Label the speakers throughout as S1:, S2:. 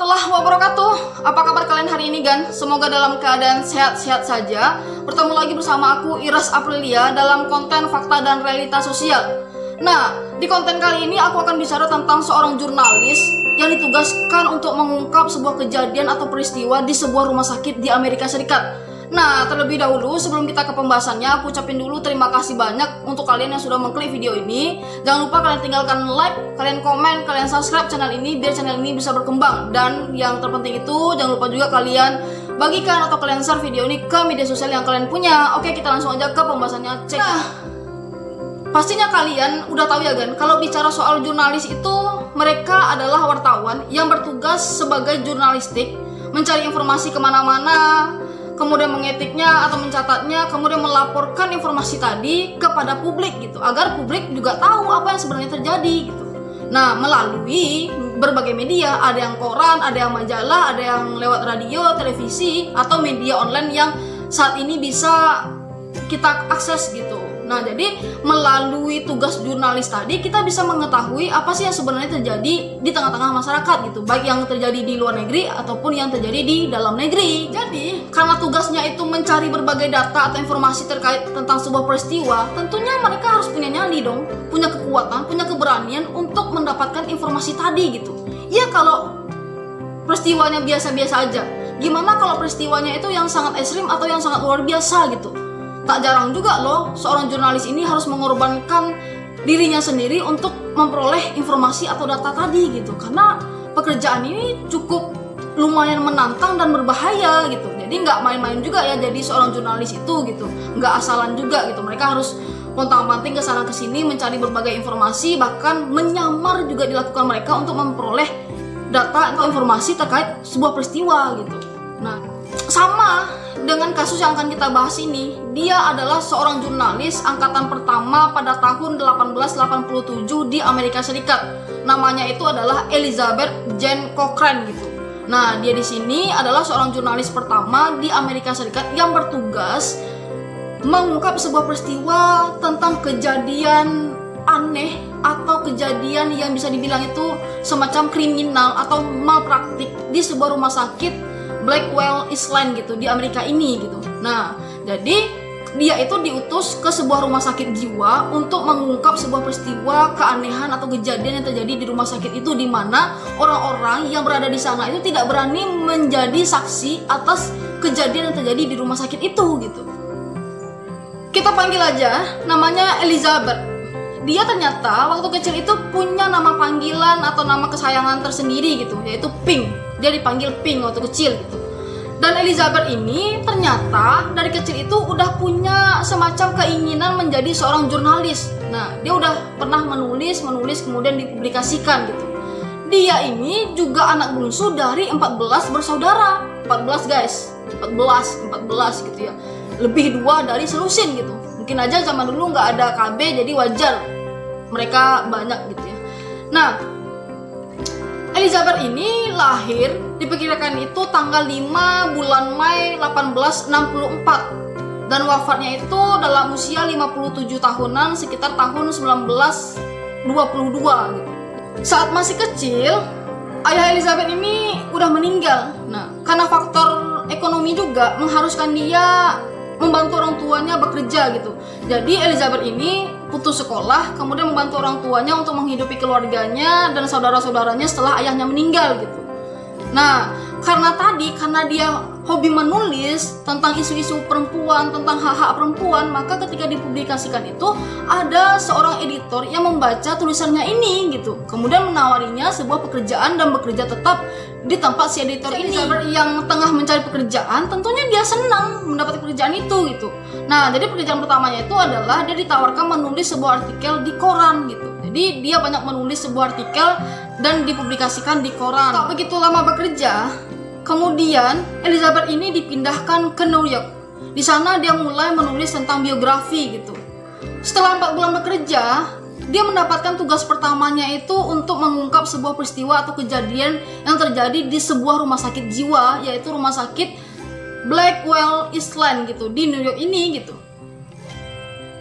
S1: warahmatullahi wabarakatuh. Apa kabar kalian hari ini, Gan? Semoga dalam keadaan sehat-sehat saja. Bertemu lagi bersama aku, Iras Aprilia, dalam konten fakta dan realita sosial. Nah, di konten kali ini aku akan bicara tentang seorang jurnalis yang ditugaskan untuk mengungkap sebuah kejadian atau peristiwa di sebuah rumah sakit di Amerika Serikat. Nah, terlebih dahulu sebelum kita ke pembahasannya, aku ucapin dulu terima kasih banyak untuk kalian yang sudah mengklik video ini. Jangan lupa kalian tinggalkan like, kalian komen, kalian subscribe channel ini biar channel ini bisa berkembang. Dan yang terpenting itu, jangan lupa juga kalian bagikan atau kalian share video ini ke media sosial yang kalian punya. Oke, kita langsung aja ke pembahasannya. Cek. Nah, pastinya kalian udah tahu ya, Gan, kalau bicara soal jurnalis itu, mereka adalah wartawan yang bertugas sebagai jurnalistik, mencari informasi kemana-mana, kemudian mengetiknya atau mencatatnya, kemudian melaporkan informasi tadi kepada publik gitu, agar publik juga tahu apa yang sebenarnya terjadi gitu. Nah, melalui berbagai media, ada yang koran, ada yang majalah, ada yang lewat radio, televisi, atau media online yang saat ini bisa kita akses gitu. Nah, jadi melalui tugas jurnalis tadi kita bisa mengetahui apa sih yang sebenarnya terjadi di tengah-tengah masyarakat gitu, baik yang terjadi di luar negeri ataupun yang terjadi di dalam negeri. Jadi, karena tugasnya itu mencari berbagai data atau informasi terkait tentang sebuah peristiwa, tentunya mereka harus punya nyali dong, punya kekuatan, punya keberanian untuk mendapatkan informasi tadi gitu. Ya, kalau peristiwanya biasa-biasa aja, gimana kalau peristiwanya itu yang sangat ekstrim atau yang sangat luar biasa gitu? Tak jarang juga loh seorang jurnalis ini harus mengorbankan dirinya sendiri untuk memperoleh informasi atau data tadi gitu, karena pekerjaan ini cukup lumayan menantang dan berbahaya gitu. Jadi nggak main-main juga ya jadi seorang jurnalis itu gitu, nggak asalan juga gitu. Mereka harus pontang-panting ke sana ke sini mencari berbagai informasi, bahkan menyamar juga dilakukan mereka untuk memperoleh data atau informasi terkait sebuah peristiwa gitu. Nah, sama dengan kasus yang akan kita bahas ini, dia adalah seorang jurnalis angkatan pertama pada tahun 1887 di Amerika Serikat. Namanya itu adalah Elizabeth Jane Cochrane gitu. Nah, dia di sini adalah seorang jurnalis pertama di Amerika Serikat yang bertugas mengungkap sebuah peristiwa tentang kejadian aneh atau kejadian yang bisa dibilang itu semacam kriminal atau malpraktik di sebuah rumah sakit Blackwell Island gitu di Amerika ini gitu. Nah, jadi dia itu diutus ke sebuah rumah sakit jiwa untuk mengungkap sebuah peristiwa keanehan atau kejadian yang terjadi di rumah sakit itu, di mana orang-orang yang berada di sana itu tidak berani menjadi saksi atas kejadian yang terjadi di rumah sakit itu gitu. Kita panggil aja namanya Elizabeth. Dia ternyata waktu kecil itu punya nama panggilan atau nama kesayangan tersendiri gitu, yaitu Pink. Dia dipanggil Pink waktu kecil gitu. Dan Elizabeth ini ternyata dari kecil itu udah punya semacam keinginan menjadi seorang jurnalis. Nah, dia udah pernah menulis kemudian dipublikasikan gitu. Dia ini juga anak bungsu dari 14 bersaudara. 14 guys, 14 gitu ya. Lebih 2 dari selusin gitu. Mungkin aja zaman dulu nggak ada KB jadi wajar mereka banyak gitu ya. Nah, Elizabeth ini lahir diperkirakan itu tanggal 5 bulan Mei 1864 dan wafatnya itu dalam usia 57 tahunan sekitar tahun 1922 gitu. Saat masih kecil, ayah Elizabeth ini udah meninggal. Nah, karena faktor ekonomi juga mengharuskan dia membantu orang tuanya bekerja gitu. Jadi Elizabeth ini putus sekolah, kemudian membantu orang tuanya untuk menghidupi keluarganya dan saudara-saudaranya setelah ayahnya meninggal gitu. Nah, karena dia hobi menulis tentang isu-isu perempuan, tentang hak-hak perempuan, maka ketika dipublikasikan itu ada seorang editor yang membaca tulisannya ini gitu, kemudian menawarinya sebuah pekerjaan dan bekerja tetap di tempat si editor ini. Yang tengah mencari pekerjaan, tentunya dia senang mendapat pekerjaan itu gitu. Nah, jadi pekerjaan pertamanya itu adalah dia ditawarkan menulis sebuah artikel di koran gitu. Jadi dia banyak menulis sebuah artikel dan dipublikasikan di koran. Tak begitu lama bekerja, kemudian Elizabeth ini dipindahkan ke New York. Di sana dia mulai menulis tentang biografi gitu. Setelah 4 bulan bekerja, dia mendapatkan tugas pertamanya itu untuk mengungkap sebuah peristiwa atau kejadian yang terjadi di sebuah rumah sakit jiwa, yaitu rumah sakit Blackwell Island gitu di New York ini gitu.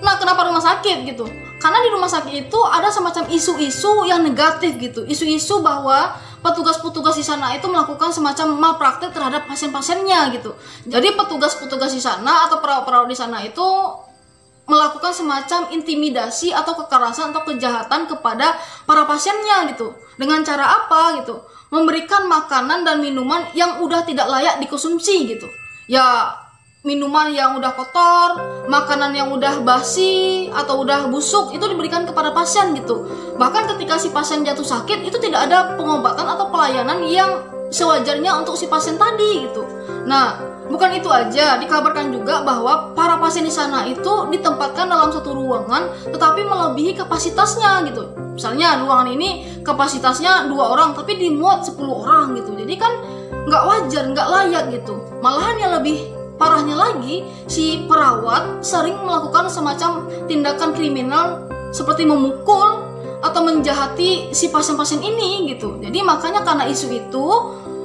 S1: Nah, kenapa rumah sakit gitu? Karena di rumah sakit itu ada semacam isu-isu yang negatif gitu. Isu-isu bahwa petugas-petugas di sana itu melakukan semacam malpraktek terhadap pasien-pasiennya gitu. Jadi petugas-petugas di sana atau perawat-perawat di sana itu melakukan semacam intimidasi atau kekerasan atau kejahatan kepada para pasiennya gitu. Dengan cara apa gitu? Memberikan makanan dan minuman yang udah tidak layak dikonsumsi gitu. Ya, minuman yang udah kotor, makanan yang udah basi atau udah busuk itu diberikan kepada pasien gitu. Bahkan ketika si pasien jatuh sakit itu tidak ada pengobatan atau pelayanan yang sewajarnya untuk si pasien tadi gitu. Nah, bukan itu aja, dikabarkan juga bahwa para pasien di sana itu ditempatkan dalam satu ruangan tetapi melebihi kapasitasnya gitu. Misalnya ruangan ini kapasitasnya 2 orang tapi dimuat 10 orang gitu. Jadi kan nggak wajar, nggak layak gitu. Malahan yang lebih parahnya lagi, si perawat sering melakukan semacam tindakan kriminal seperti memukul atau menjahati si pasien-pasien ini gitu. Jadi makanya karena isu itu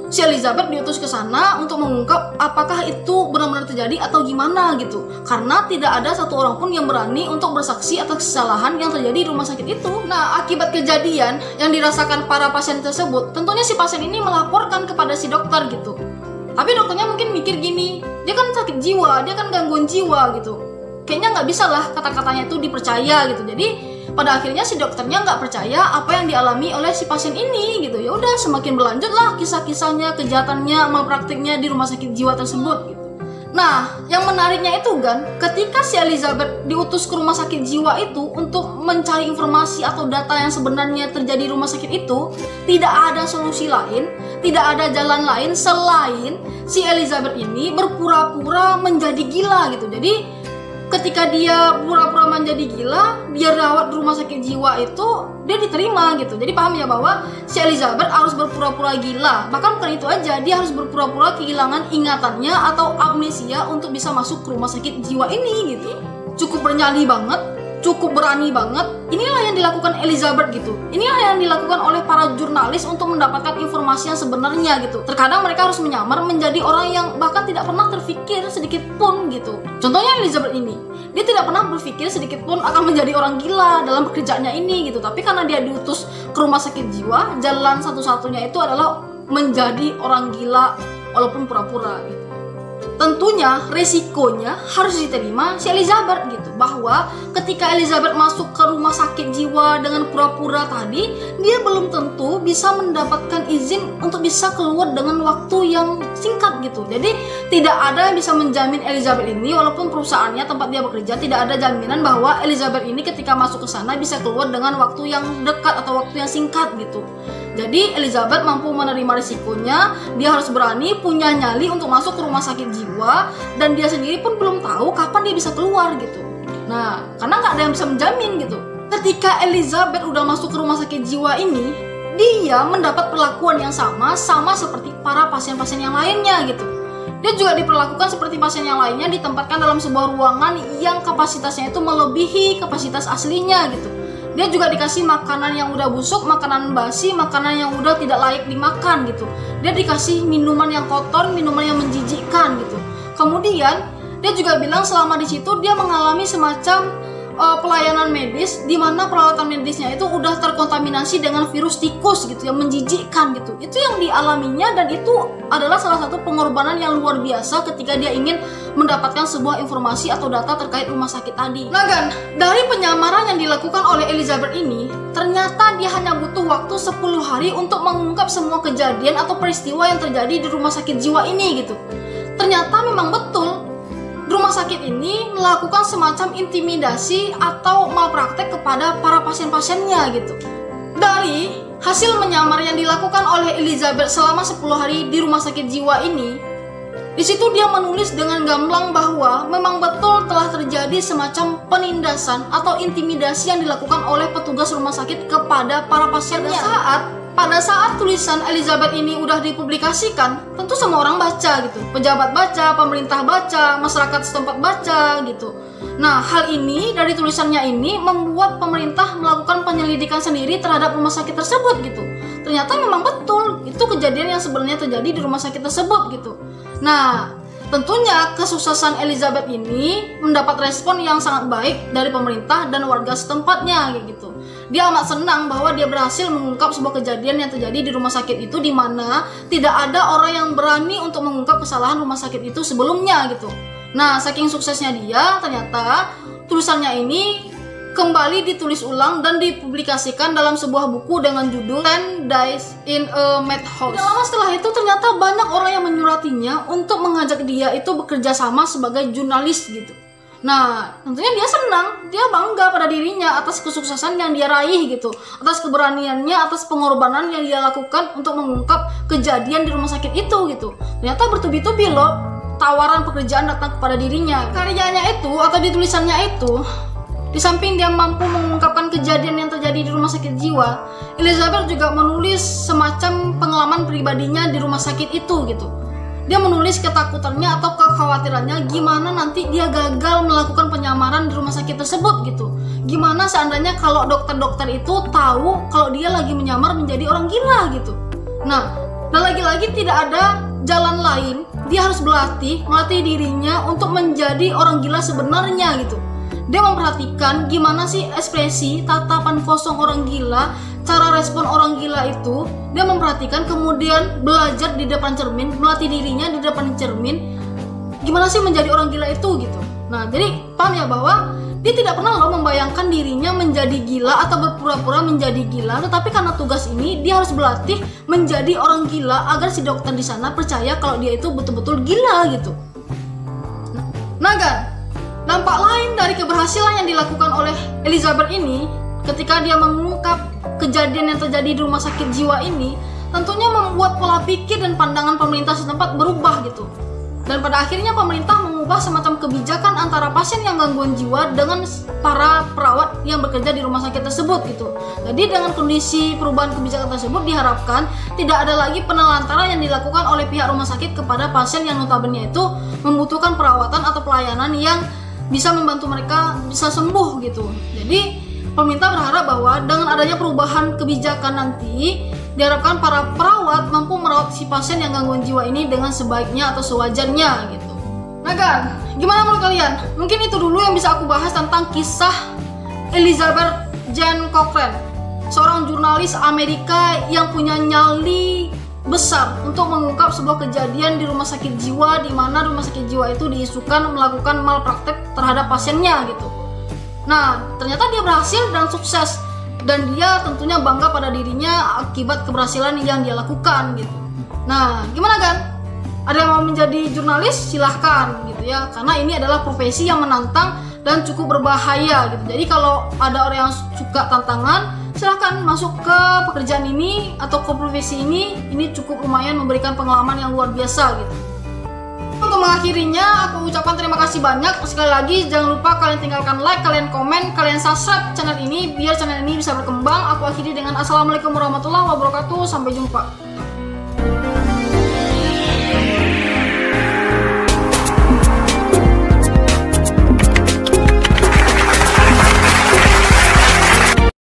S1: si Elizabeth diutus ke sana untuk mengungkap apakah itu benar-benar terjadi atau gimana gitu. Karena tidak ada satu orang pun yang berani untuk bersaksi atas kesalahan yang terjadi di rumah sakit itu. Nah, akibat kejadian yang dirasakan para pasien tersebut, tentunya si pasien ini melaporkan kepada si dokter gitu. Tapi dokternya mungkin mikir gini, dia kan sakit jiwa, dia kan gangguan jiwa gitu. Kayaknya nggak bisa lah kata-katanya itu dipercaya gitu. Jadi pada akhirnya si dokternya nggak percaya apa yang dialami oleh si pasien ini gitu. Ya udah, semakin berlanjut lah kisah-kisahnya, kejahatannya, malpraktiknya di rumah sakit jiwa tersebut gitu. Nah, yang menariknya itu kan, ketika si Elizabeth diutus ke rumah sakit jiwa itu untuk mencari informasi atau data yang sebenarnya terjadi di rumah sakit itu, tidak ada solusi lain, tidak ada jalan lain selain si Elizabeth ini berpura-pura menjadi gila gitu. Jadi ketika dia pura-pura menjadi gila, dia rawat di rumah sakit jiwa itu, dia diterima gitu. Jadi paham ya bahwa si Elizabeth harus berpura-pura gila. Bahkan bukan itu aja, dia harus berpura-pura kehilangan ingatannya atau amnesia untuk bisa masuk ke rumah sakit jiwa ini gitu. Cukup bernyali banget, cukup berani banget. Inilah yang dilakukan Elizabeth gitu. Inilah yang dilakukan oleh para jurnalis untuk mendapatkan informasi yang sebenarnya gitu. Terkadang mereka harus menyamar menjadi orang yang bahkan tidak pernah terfikir sedikit pun gitu. Contohnya Elizabeth ini, dia tidak pernah berpikir sedikit pun akan menjadi orang gila dalam pekerjaannya ini gitu. Tapi karena dia diutus ke rumah sakit jiwa, jalan satu-satunya itu adalah menjadi orang gila walaupun pura-pura gitu. Tentunya resikonya harus diterima si Elizabeth gitu, bahwa ketika Elizabeth masuk ke rumah sakit jiwa dengan pura-pura tadi, dia belum tentu bisa mendapatkan izin untuk bisa keluar dengan waktu yang singkat gitu. Jadi tidak ada yang bisa menjamin Elizabeth ini, walaupun perusahaannya tempat dia bekerja tidak ada jaminan bahwa Elizabeth ini ketika masuk ke sana bisa keluar dengan waktu yang dekat atau waktu yang singkat gitu. Jadi Elizabeth mampu menerima risikonya, dia harus berani, punya nyali untuk masuk ke rumah sakit jiwa, dan dia sendiri pun belum tahu kapan dia bisa keluar gitu. Nah, karena nggak ada yang bisa menjamin gitu. Ketika Elizabeth udah masuk ke rumah sakit jiwa ini, dia mendapat perlakuan yang sama seperti para pasien-pasien yang lainnya gitu. Dia juga diperlakukan seperti pasien yang lainnya, ditempatkan dalam sebuah ruangan yang kapasitasnya itu melebihi kapasitas aslinya gitu. Dia juga dikasih makanan yang udah busuk, makanan basi, makanan yang udah tidak layak dimakan gitu. Dia dikasih minuman yang kotor, minuman yang menjijikkan gitu. Kemudian dia juga bilang selama di situ dia mengalami semacam pelayanan medis, di mana peralatan medisnya itu udah terkontaminasi dengan virus tikus gitu yang menjijikkan gitu. Itu yang dialaminya, dan itu adalah salah satu pengorbanan yang luar biasa ketika dia ingin mendapatkan sebuah informasi atau data terkait rumah sakit tadi. Nah kan, dari penyamaran yang dilakukan oleh Elizabeth ini, ternyata dia hanya butuh waktu 10 hari untuk mengungkap semua kejadian atau peristiwa yang terjadi di rumah sakit jiwa ini gitu. Ternyata memang betul rumah sakit ini melakukan semacam intimidasi atau malpraktek kepada para pasien-pasiennya gitu. Dari hasil menyamar yang dilakukan oleh Elizabeth selama 10 hari di rumah sakit jiwa ini, di situ dia menulis dengan gamblang bahwa memang betul telah terjadi semacam penindasan atau intimidasi yang dilakukan oleh petugas rumah sakit kepada para pasiennya. Pada saat tulisan Elizabeth ini udah dipublikasikan, tentu semua orang baca gitu. Pejabat baca, pemerintah baca, masyarakat setempat baca gitu. Nah, hal ini dari tulisannya ini membuat pemerintah melakukan penyelidikan sendiri terhadap rumah sakit tersebut gitu. Ternyata memang betul itu kejadian yang sebenarnya terjadi di rumah sakit tersebut gitu. Nah, tentunya kesuksesan Elizabeth ini mendapat respon yang sangat baik dari pemerintah dan warga setempatnya kayak gitu. Dia amat senang bahwa dia berhasil mengungkap sebuah kejadian yang terjadi di rumah sakit itu, di mana tidak ada orang yang berani untuk mengungkap kesalahan rumah sakit itu sebelumnya gitu. Nah, saking suksesnya dia, ternyata tulisannya ini kembali ditulis ulang dan dipublikasikan dalam sebuah buku dengan judul 10 Days in a Madhouse. Tidak lama setelah itu ternyata banyak orang yang menyuratinya untuk mengajak dia itu bekerja sama sebagai jurnalis gitu. Nah, tentunya dia senang, dia bangga pada dirinya atas kesuksesan yang dia raih gitu, atas keberaniannya, atas pengorbanan yang dia lakukan untuk mengungkap kejadian di rumah sakit itu gitu. Ternyata bertubi-tubi loh tawaran pekerjaan datang kepada dirinya. Karyanya itu atau di tulisannya itu, di samping dia mampu mengungkapkan kejadian yang terjadi di rumah sakit jiwa, Elizabeth juga menulis semacam pengalaman pribadinya di rumah sakit itu gitu. Dia menulis ketakutannya atau kekhawatirannya gimana nanti dia gagal melakukan penyamaran di rumah sakit tersebut gitu. Gimana seandainya kalau dokter-dokter itu tahu kalau dia lagi menyamar menjadi orang gila gitu. Nah, dan lagi-lagi tidak ada jalan lain, dia harus melatih dirinya untuk menjadi orang gila sebenarnya gitu. Dia memperhatikan gimana sih ekspresi, tatapan kosong orang gila, cara respon orang gila itu. Dia memperhatikan, kemudian belajar di depan cermin, melatih dirinya di depan cermin, gimana sih menjadi orang gila itu gitu. Nah, jadi paham ya bahwa dia tidak pernah loh membayangkan dirinya menjadi gila atau berpura-pura menjadi gila, tetapi karena tugas ini dia harus berlatih menjadi orang gila agar si dokter di sana percaya kalau dia itu betul-betul gila gitu. Nah kan, dampak lain dari keberhasilan yang dilakukan oleh Elizabeth ini ketika dia mengungkap kejadian yang terjadi di rumah sakit jiwa ini, tentunya membuat pola pikir dan pandangan pemerintah setempat berubah gitu. Dan pada akhirnya pemerintah mengubah semacam kebijakan antara pasien yang gangguan jiwa dengan para perawat yang bekerja di rumah sakit tersebut gitu. Jadi dengan kondisi perubahan kebijakan tersebut diharapkan tidak ada lagi penelantaran yang dilakukan oleh pihak rumah sakit kepada pasien yang notabene itu membutuhkan perawatan atau pelayanan yang bisa membantu mereka bisa sembuh gitu. Jadi pemerintah berharap bahwa dengan adanya perubahan kebijakan nanti diharapkan para perawat mampu merawat si pasien yang gangguan jiwa ini dengan sebaiknya atau sewajarnya gitu. Nah kan, gimana menurut kalian? Mungkin itu dulu yang bisa aku bahas tentang kisah Elizabeth Jane Cochrane, seorang jurnalis Amerika yang punya nyali besar untuk mengungkap sebuah kejadian di rumah sakit jiwa, di mana rumah sakit jiwa itu diisukan melakukan malpraktek terhadap pasiennya gitu. Nah, ternyata dia berhasil dan sukses, dan dia tentunya bangga pada dirinya akibat keberhasilan yang dia lakukan gitu. Nah, gimana kan? Ada yang mau menjadi jurnalis? Silahkan gitu ya, karena ini adalah profesi yang menantang dan cukup berbahaya gitu. Jadi kalau ada orang yang suka tantangan, silahkan masuk ke pekerjaan ini atau ke profesi ini cukup lumayan memberikan pengalaman yang luar biasa gitu. Untuk mengakhirinya, aku ucapkan terima kasih banyak. Sekali lagi, jangan lupa kalian tinggalkan like, kalian komen, kalian subscribe channel ini biar channel ini bisa berkembang. Aku akhiri dengan assalamualaikum warahmatullahi wabarakatuh. Sampai jumpa.